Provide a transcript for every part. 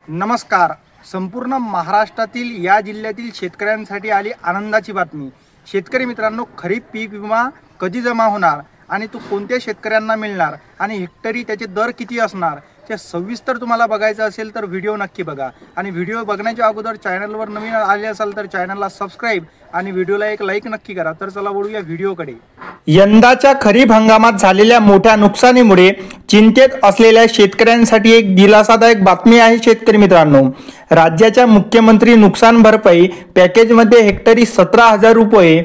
नमस्कार. संपूर्ण महाराष्ट्रातील या जिल्ह्यातील शेतकऱ्यांसाठी आली आनंदाची बातमी. शेतकरी मित्रांनो, खरीप पीक विमा कधी जमा होणार आणि तो कोणत्या शेतकऱ्यांना मिळणार आणि हेक्टरी त्याचे दर किती असणार ते सविस्तर तुम्हाला बघायचं असेल तर व्हिडिओ नक्की बघा. आणि व्हिडिओ बघण्याच्या अगोदर चॅनलवर नवीन आले असाल तर चॅनलला सबस्क्राईब आणि व्हिडिओला एक लाईक नक्की करा. तर चला वळूया व्हिडिओकडे. यंदाच्या खरीप हंगामात झालेल्या मोठ्या नुकसानीमुळे चिंतेत असलेल्या शेतकऱ्यांसाठी एक दिलासादायक बातमी आहे. शेतकरी मित्रांनो, राज्याच्या मुख्यमंत्री नुकसान भरपाई पॅकेजमध्ये हेक्टरी 17,000 रुपये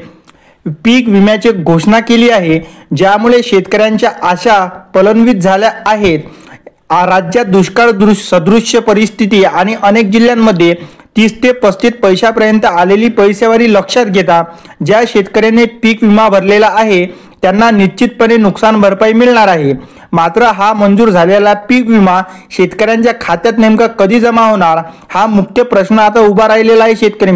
पीक विम्याची घोषणा केली आहे, ज्यामुळे शेतकऱ्यांच्या आशा फलवंतित झाल्या आहेत. राज्यात दुष्काळ सदृश्य परिस्थिती आणि अनेक जिल्ह्यांमध्ये 30 ते 35 पैशापर्यंत आलेली पैसेवारी लक्षात घेता ज्या शेतकऱ्यांनी पीक विमा भरलेला आहे त्यांना निश्चितपणे नुकसान भरपाई मिळणार आहे. मात्र हा मंजूर झालेला पीक विमा शेतकऱ्यांच्या खात्यात नेमका कधी जमा होणार हा मुख्य प्रश्न आता उभा राहिलेला आहे. शेतकरी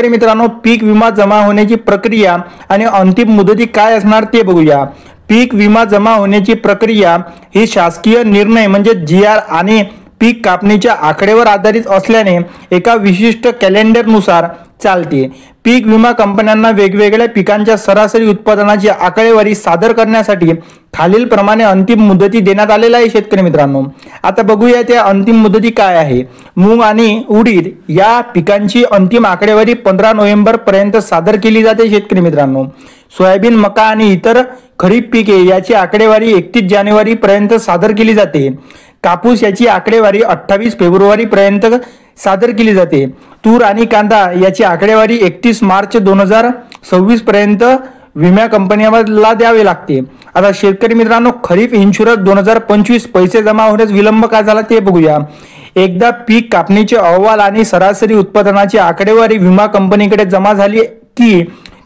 मित्रांनो, पीक विमा जमा होण्याची प्रक्रिया आणि अंतिम मुदती काय असणार ते बघूया. पीक विमा जमा होण्याची प्रक्रिया ही शासकीय निर्णय म्हणजे GR आणि पीक कापणीच्या आकडेवर आधारित असल्याने एका विशिष्ट कॅलेंडरनुसार चालते. पीक विमा कंपन्यांना वेगवेगळ्या पिकांच्या सरासरी उत्पादनाची आकडेवारी सादर करण्यासाठी खालील प्रमाणे अंतिम मुदती देण्यात आलेल्या आहे. शेतकरी मित्रांनो, आता बघूया त्या अंतिम मुदती काय आहे. मूग आणि उडीद या पिकांची अंतिम आकडेवारी 15 नोव्हेंबर पर्यंत सादर केली जाते. शेतकरी मित्रांनो, सोयाबीन, मका आणि इतर खरीप पिके याची आकडेवारी 31 जानेवारी पर्यंत सादर केली जाते. कापूस याची आकडेवारी 28 फेब्रुवारी पर्यंत सादर केली जाते. तूर आणि कांदा याची आकडेवारी 31 मार्च 2026 पर्यंत विमा कंपन्यांना द्यावे लागते. आता शेतकरी मित्रांनो, खरीप इन्शुरन्स 2025 पैसे जमा होण्यास विलंब का झाला ते बघूया. एकदा पीक कापणीचे अहवाल आणि सरासरी उत्पादनाची आकडेवारी विमा कंपनीकडे जमा झाली की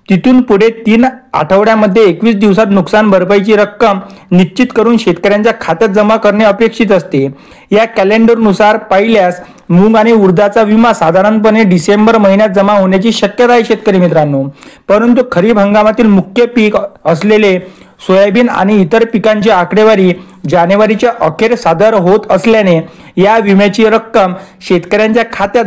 तिथून पुढे 3 आठवड्यामध्ये 21 दिवसात नुकसान भरपाईची रक्कम निश्चित करून शेतकऱ्यांच्या खात्यात जमा करणे अपेक्षित असते. या कॅलेंडरनुसार पाहिल्यास मूग आणि उडदाचा विमा साधारणपणे डिसेंबर महिन्यात जमा होण्याची शक्यता आहे. शेतकरी मित्रांनो, परंतु खरीप हंगामातील मुख्य पीक असलेले सोयाबीन आणि इतर पिकांची आकडेवारी जानेवारीच्या अखेर सादर होत असल्याने या विम्याची रक्कम शेतकऱ्यांच्या खात्यात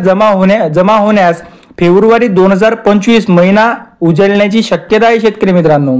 जमा होण्यास फेब्रुवारी 2025 महिना उजळण्याची शक्यता आहे. शेतकरी मित्रांनो,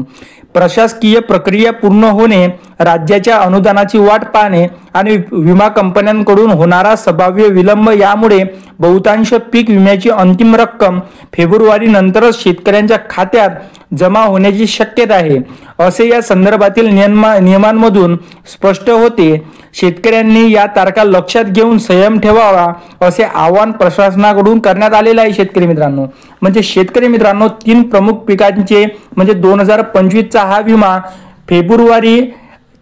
प्रशासकीय प्रक्रिया पूर्ण होणे, राज्याच्या अनुदानाची वाट पाहणे आणि विमा कंपन्यांकडून होणारा संभाव्य विलंब यामुळे बहुतांश पीक विम्याची अंतिम रक्कम फेब्रुवारी नंतरच शेतकऱ्यांच्या खात्यात जमा होण्याची शक्यता आहे, असे या संदर्भातील नियमांमधून स्पष्ट होते. शेतकऱ्यांनी या तारखा लक्षात घेऊन संयम ठेवावा असे आवाहन प्रशासनाकडून करण्यात आलेले आहे. शेतकरी मित्रांनो, म्हणजे शेतकरी मित्रांनो, 3 प्रमुख पिकांचे म्हणजे 2025चा हा विमा फेब्रुवारी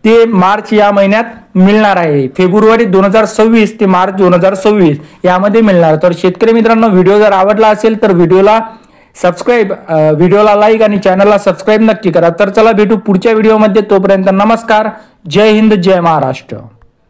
ते मार्च या महिन्यात मिळणार आहे. फेब्रुवारी 2026 ते मार्च 2026 यामध्ये मिळणार. तर शेतकरी मित्रांनो, व्हिडिओ जर आवडला असेल तर व्हिडिओला लाईक आणि चॅनलला सबस्क्राईब नक्की करा. तर चला भेटू पुढच्या व्हिडिओमध्ये. तोपर्यंत नमस्कार. जय हिंद, जय महाराष्ट्र.